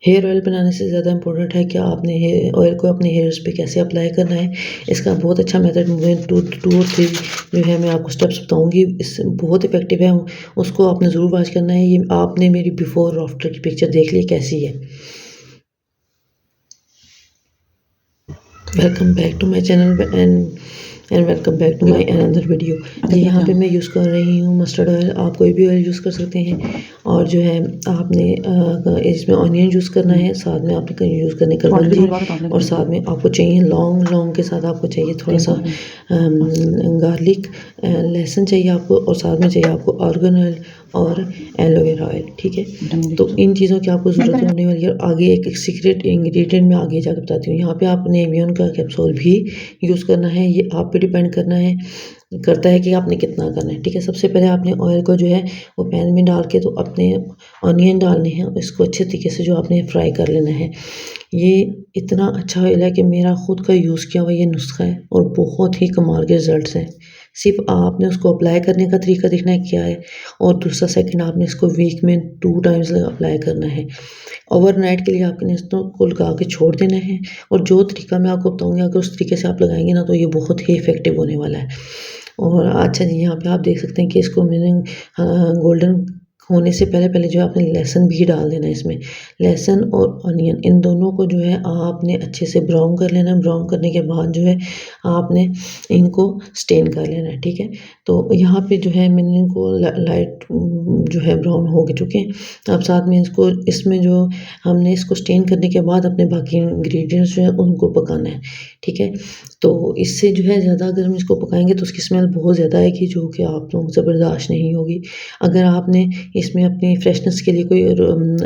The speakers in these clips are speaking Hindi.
हेयर ऑयल बनाने से ज़्यादा इम्पोर्टेंट है कि आपने हेयर ऑयल को अपने हेयर्स पे कैसे अप्लाई करना है। इसका बहुत अच्छा मेथड मैं 2 और 3 जो है मैं आपको स्टेप्स बताऊँगी। इससे बहुत इफ़ेक्टिव है, उसको आपने ज़रूर वॉच करना है। ये आपने मेरी बिफ़ोर और आफ्टर की पिक्चर देख ली कैसी है। Welcome back to my channel and welcome back to my another video. जी, यहाँ पे मैं यूज़ कर रही हूँ मस्टर्ड ऑयल। आप कोई भी ऑयल यूज़ कर सकते हैं। और जो है आपने इसमें ऑनियन यूज़ करना है, साथ में आपने यूज़ करने कलवंजी, और साथ में आपको चाहिए लौंग के साथ आपको चाहिए थोड़ा सा गार्लिक, लहसुन चाहिए आपको, और साथ में चाहिए आपको आर्गन ऑयल और एलोवेरा ऑयल। ठीक है, तो इन चीज़ों की आपको ज़रूरत होने वाली है। आगे एक सीक्रेट इंग्रेडिएंट मैं आगे जाकर बताती हूँ। यहाँ पे आपने इम्यून का कैप्सूल भी यूज़ करना है। ये आप पे डिपेंड करता है कि आपने कितना करना है। ठीक है, सबसे पहले आपने ऑयल को जो है वो पैन में डाल के तो अपने ऑनियन डालने हैं, इसको अच्छे तरीके से जो आपने फ्राई कर लेना है। ये इतना अच्छा ऑयल है कि मेरा खुद का यूज़ किया हुआ ये नुस्खा है और बहुत ही कमाल के रिजल्ट्स हैं। सिर्फ आपने उसको अप्लाई करने का तरीका देखना है क्या है, और दूसरा सेकंड आपने इसको वीक में 2 टाइम्स अप्लाई करना है। ओवरनाइट के लिए आपने इसको लगा के छोड़ देना है, और जो तरीका मैं आपको बताऊँगी अगर उस तरीके से आप लगाएंगे ना तो ये बहुत ही इफ़ेक्टिव होने वाला है। और अच्छा जी, यहाँ पे आप देख सकते हैं कि इसको मैंने गोल्डन होने से पहले जो है आपने लहसुन भी डाल देना है इसमें। लहसुन और ऑनियन इन दोनों को जो है आपने अच्छे से ब्राउन कर लेना है। ब्राउन करने के बाद जो है आपने इनको स्टेन कर लेना है। ठीक है, तो यहाँ पे जो है मैंने इनको लाइट जो है ब्राउन हो चुके हैं। अब साथ में इसमें जो हमने इसको स्टेन करने के बाद अपने बाकी इंग्रेडिएंट्स जो है उनको पकाना है। ठीक है, तो इससे जो है ज़्यादा अगर हम इसको पकाएंगे तो उसकी स्मेल बहुत ज़्यादा आएगी, जो कि आप लोगों से बर्दाश्त नहीं होगी। अगर आपने इसमें अपनी फ्रेशनेस के लिए कोई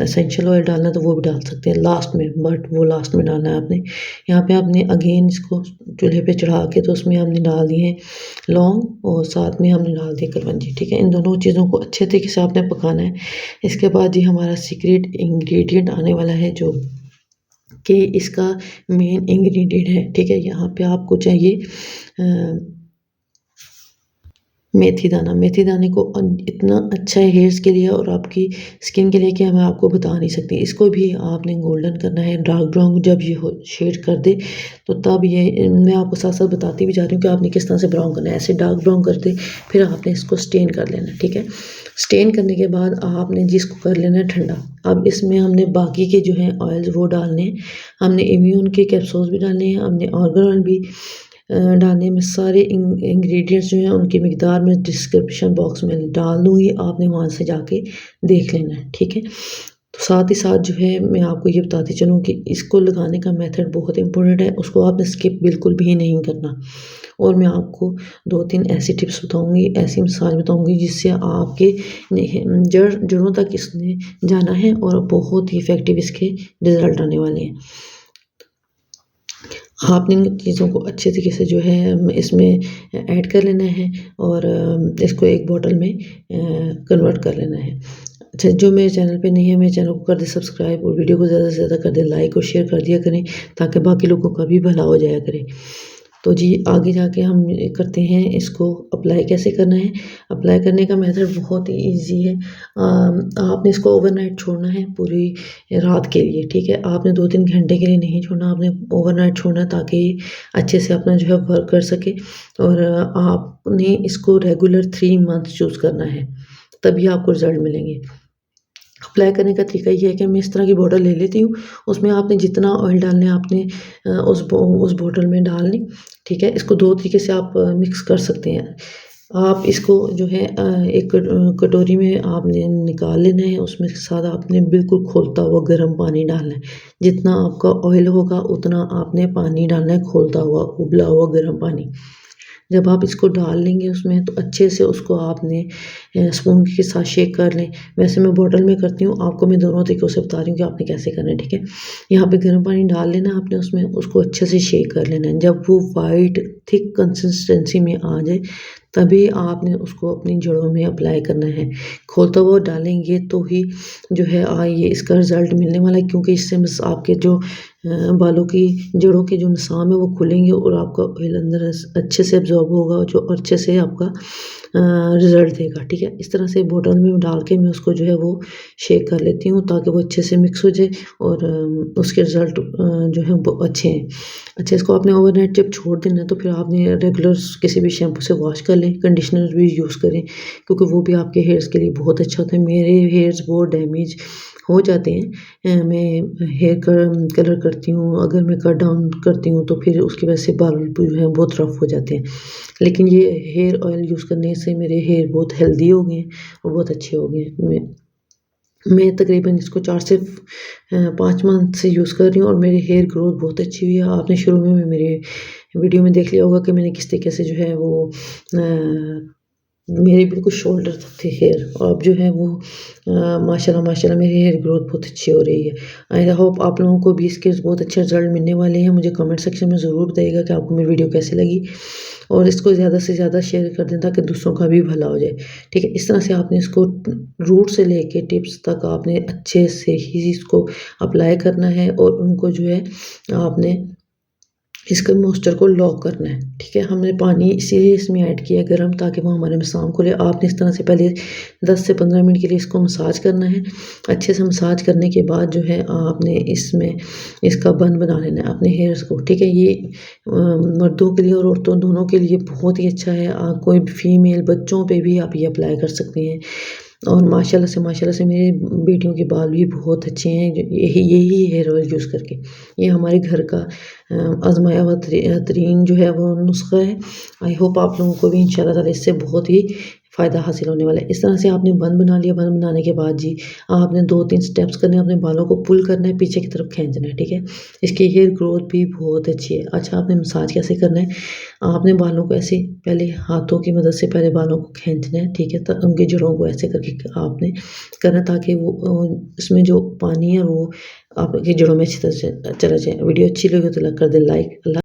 एसेंशियल ऑयल डालना है तो वो भी डाल सकते हैं लास्ट में, बट वो लास्ट में डालना है आपने। यहाँ पे आपने अगेन इसको चूल्हे पे चढ़ा के तो उसमें हमने डाल दिए हैं लौंग, और साथ में हमने डाल दिए कलवंजी। ठीक है, इन दोनों चीज़ों को अच्छे तरीके से आपने पकाना है। इसके बाद ये हमारा सीक्रेट इंग्रेडिएंट आने वाला है, जो कि इसका मेन इंग्रेडिएंट है। ठीक है, यहाँ पे आपको चाहिए मेथी दाने को इतना अच्छा है हेयर्स के लिए और आपकी स्किन के लिए कि मैं आपको बता नहीं सकती। इसको भी आपने गोल्डन करना है, डार्क ब्राउन जब ये हो शेड कर दे तो तब ये मैं आपको साथ साथ बताती भी जा रही हूँ कि आपने किस तरह से ब्राउन करना है। ऐसे डार्क ब्राउन करते फिर आपने इसको स्टेन कर लेना है। ठीक है, स्टेन करने के बाद आपने जिसको कर लेना है ठंडा। अब इसमें हमने बाकी के जो हैं ऑयल्स वो डालने हैं, हमने इम्यून के कैप्सूल्स भी डालने हैं, हमने आर्गन ऑयल भी डालने में। सारे इंग्रेडिएंट्स जो हैं उनकी मिकदार में डिस्क्रिप्शन बॉक्स में डाल दूँगी, आपने वहाँ से जाके देख लेना है। ठीक है, तो साथ ही साथ जो है मैं आपको ये बताती चलूँ कि इसको लगाने का मेथड बहुत इंपॉर्टेंट है, उसको आपने स्किप बिल्कुल भी नहीं करना। और मैं आपको 2-3 ऐसी टिप्स बताऊँगी, ऐसी मसाज बताऊँगी जिससे आपके जड़ों तक इसने जाना है और बहुत ही इफ़ेक्टिव इसके रिज़ल्ट आने वाले हैं। आपने इन चीज़ों को अच्छे तरीके से जो है इसमें ऐड कर लेना है और इसको एक बॉटल में कन्वर्ट कर लेना है। अच्छा, जो मेरे चैनल पे नहीं है मेरे चैनल को कर दे सब्सक्राइब और वीडियो को ज़्यादा से ज़्यादा कर दे लाइक और शेयर कर दिया करें, ताकि बाकी लोगों का भी भला हो जाया करे। तो जी, आगे जाके हम करते हैं इसको अप्लाई कैसे करना है। अप्लाई करने का मेथड बहुत ही ईज़ी है। आपने इसको ओवरनाइट छोड़ना है पूरी रात के लिए। ठीक है, आपने 2-3 घंटे के लिए नहीं छोड़ना, आपने ओवरनाइट छोड़ना है ताकि अच्छे से अपना जो है वर्क कर सके। और आपने इसको रेगुलर 3 मंथ चूज़ करना है, तभी आपको रिज़ल्ट मिलेंगे। अप्लाई करने का तरीका ये है कि मैं इस तरह की बॉटल ले लेती हूँ, उसमें आपने जितना ऑयल डालना है आपने उस बॉटल में डाल लें। ठीक है, इसको 2 तरीके से आप मिक्स कर सकते हैं। आप इसको जो है एक कटोरी में आपने निकाल लेना है, उसमें साथ आपने बिल्कुल खौलता हुआ गर्म पानी डालना है। जितना आपका ऑयल होगा उतना आपने पानी डालना है, खौलता हुआ उबला हुआ गर्म पानी। जब आप इसको डाल लेंगे उसमें तो अच्छे से उसको आपने स्पून के साथ शेक कर लें। वैसे मैं बॉटल में करती हूँ, आपको मैं दोनों तरीक़ों से बता रही हूँ कि आपने कैसे करना है। ठीक है, यहाँ पे गर्म पानी डाल लेना है आपने, उसमें उसको अच्छे से शेक कर लेना है। जब वो वाइट थिक कंसिस्टेंसी में आ जाए तभी आपने उसको अपनी जड़ों में अप्लाई करना है। खोलता हुआ डालेंगे तो ही जो है ये इसका रिज़ल्ट मिलने वाला है, क्योंकि इससे आपके जो बालों की जड़ों के जो मसाम है वो खुलेंगे और आपका ऑयल अंदर अच्छे से एब्जॉर्ब होगा, जो अच्छे से आपका रिज़ल्ट देगा। ठीक है, इस तरह से बॉटल में डाल के मैं उसको जो है वो शेक कर लेती हूँ ताकि वो अच्छे से मिक्स हो जाए और उसके रिज़ल्ट जो है वो अच्छे हैं। अच्छा, इसको आपने ओवरनाइट जब छोड़ देना है तो फिर आपने रेगुलर किसी भी शैम्पू से वॉश कर लें, कंडीशनर भी यूज़ करें, क्योंकि वो भी आपके हेयर्स के लिए बहुत अच्छा होता है। मेरे हेयर्स बहुत डैमेज हो जाते हैं, मैं हेयर कलर करती हूँ, अगर मैं कट डाउन करती हूँ तो फिर उसकी वजह से बाल जो है बहुत रफ हो जाते हैं। लेकिन ये हेयर ऑयल यूज़ करने से मेरे हेयर बहुत हेल्दी हो गए हैं और बहुत अच्छे हो गए हैं। मैं तकरीबन इसको 4 से 5 मंथ से यूज़ कर रही हूँ और मेरी हेयर ग्रोथ बहुत अच्छी हुई है। आपने शुरू में मेरे वीडियो में देख लिया होगा कि मैंने किस तरीके से जो है वो मेरे बिल्कुल शोल्डर तक थे हेयर, और अब जो है वो माशाल्लाह माशाल्लाह मेरी हेयर ग्रोथ बहुत अच्छी हो रही है। आई होप आप लोगों को भी इसके बहुत अच्छे रिजल्ट मिलने वाले हैं। मुझे कमेंट सेक्शन में ज़रूर बताइएगा कि आपको मेरी वीडियो कैसी लगी, और इसको ज़्यादा से ज़्यादा शेयर कर दें ताकि दूसरों का भी भला हो जाए। ठीक है, इस तरह से आपने इसको रूट से लेके टिप्स तक आपने अच्छे से ही इसको अप्लाई करना है, और उनको जो है आपने इसके मॉइस्चर को लॉक करना है। ठीक है, हमने पानी इसीलिए इसमें ऐड किया है गर्म, ताकि वो हमारे मसाम खुले। आपने इस तरह से पहले 10 से 15 मिनट के लिए इसको मसाज करना है। अच्छे से मसाज करने के बाद जो है आपने इसमें इसका बन बना लेना है अपने हेयर्स को। ठीक है, ये मर्दों के लिए और औरतों दोनों के लिए बहुत ही अच्छा है। कोई फीमेल बच्चों पे भी आप ये अप्लाई कर सकते हैं, और माशाल्लाह से मेरे बेटियों के बाल भी बहुत अच्छे हैं यही हेयर ऑयल यूज़ करके। ये हमारे घर का आज़माया हुआ तरीन जो है वो नुस्ख़ा है। आई होप आप लोगों को भी इंशाल्लाह ताला इससे बहुत ही फ़ायदा हासिल होने वाला है। इस तरह से आपने बन बना लिया। बन बनाने के बाद जी आपने 2-3 स्टेप्स करने हैं, अपने बालों को पुल करना है, पीछे की तरफ खींचना है। ठीक है, इसकी हेयर ग्रोथ भी बहुत अच्छी है। अच्छा, आपने मसाज कैसे करना है, आपने बालों को ऐसे पहले हाथों की मदद से पहले बालों को खींचना है। ठीक है, तो उनकी जड़ों को ऐसे करके आपने करना, ताकि वो इसमें जो पानी है वो आपकी जड़ों में अच्छी तरह से चला जाए। वीडियो अच्छी लगी तो कर दें लाइक।